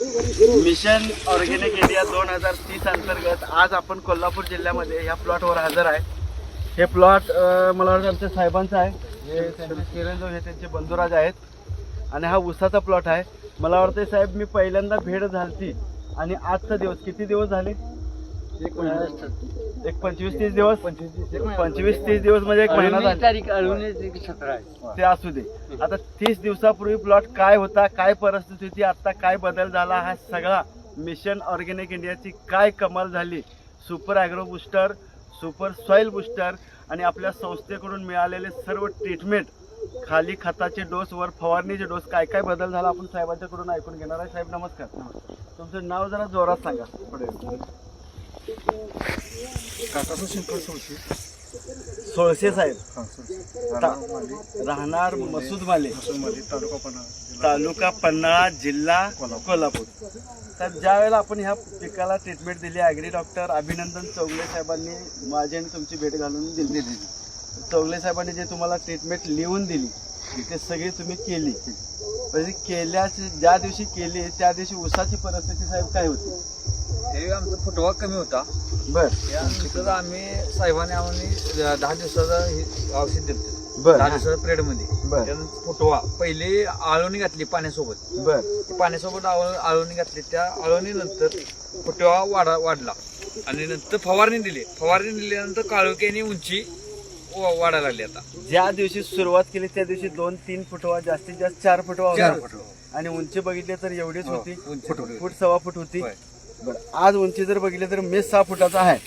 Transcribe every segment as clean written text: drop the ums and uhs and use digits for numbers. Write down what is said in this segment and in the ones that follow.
Mission organic India 2030 अंतर्गत आज आपण कोल्हापूर जिल्ह्यामध्ये या प्लॉटवर हजर आहे. हे प्लॉट मला वाटतं आमच्या साहेबांचं आहे. हे किरण हे त्यांचे बंधुराज आहेत आणि हा ऊसाचा प्लॉट आहे. मला वाटतं साहेब मी पहिल्यांदा भेट झालती आणि आजचा दिवस किती दिवस झाले? एक 25-30 दिवस. 25-30 दिवस म्हणजे एक महिना झाला. तारीख 17 आहे. ते असू दे. आता 30 दिवसापूर्वी प्लॉट काय होता, काय परिस्थिती होती, आता काय बदल झाला, हा सगळा मिशन ऑर्गेनिक इंडियाची काय कमाल झाली. Super agro booster, super soil booster आणि आपल्या संस्थेकडून मिळालेले सर्व ट्रीटमेंट, खाली खताचे डोस वर फवारणीचे डोस, काय काय बदल झाला आपण साहेबांच्याकडून ऐकून घेणार आहे. साहेब नमस्कार. तुमचं नाव जरा जोरात सांगा. पुढे काकाचं शंकर सोळशे. सोळशे साहेब. राहणार मसूद माले, तालुका पन्हाळा, जिल्हा कोल्हापूर. तर ज्या वेळेला आपण ह्या पिकाला ट्रीटमेंट दिली, ॲग्री डॉक्टर अभिनंदन चौगले साहेबांनी माझी आणि तुमची भेट घालून दिली. चौगले साहेबांनी जे तुम्हाला ट्रीटमेंट लिहून दिली ते सगळी तुम्ही केली. म्हणजे केल्याची ज्या दिवशी केली त्या दिवशी ऊसाची परिस्थिती साहेब काय होती? हे आमचा फुटवा कमी होता. बर. त्यानंतर आम्ही साहेबांनी आम्हाला 10 दिवसाचा औषध दिलं. बर. 10 दिवसाच्या पिरियड मध्ये. बर. त्यानंतर फुटवा पहिले आळवणी घातली पाण्यासोबत. बर. पाण्यासोबत आळवणी घातली. त्या आळवणीनंतर फुटवा वाढला आणि नंतर फवारणी दिल्यानंतर काळोख्याने उंची वाढायला लागली. आता ज्या दिवशी सुरुवात केली त्या दिवशी 2-3 फुटवा, जास्तीत जास्त 4 फुटवा होता. आणि उंची बघितली तर एवढीच होती. फूट 1.25 फूट होती. बरं. आज उंची जर बघितली तर मी 6 फुटाचा आहे.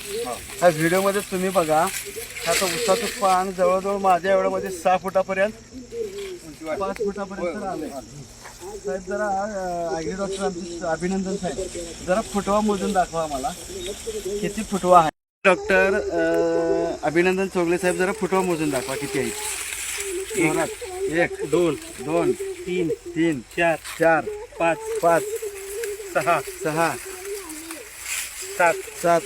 ह्या व्हिडिओमध्ये तुम्ही बघा, आता उसाचं पान जवळजवळ माझ्या एवढ्यामध्ये 6 फुटापर्यंत 5 फुटापर्यंत आलंय. साहेब जरा ॲग्री डॉक्टर आमचे अभिनंदन साहेब, जरा फुटवा मोजून दाखवा मला किती फुटवा आहे. डॉक्टर अभिनंदन चौगले साहेब, जरा फुटवा मोजून दाखवा किती आहे. 1 2 2 3 3 4 4 5 5 6 6 7 7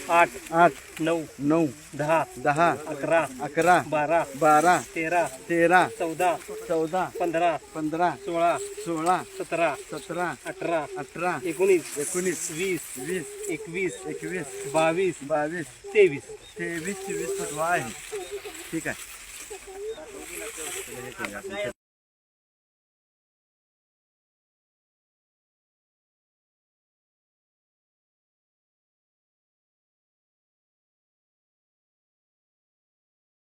8 8 9 9 10 10 11 11 12 12 13 13 14 14 15 15 16 16 17 17 18 18 19 19 20 20 21 21 22 22 23 23 24 फुटवा आहे. ठीक आहे.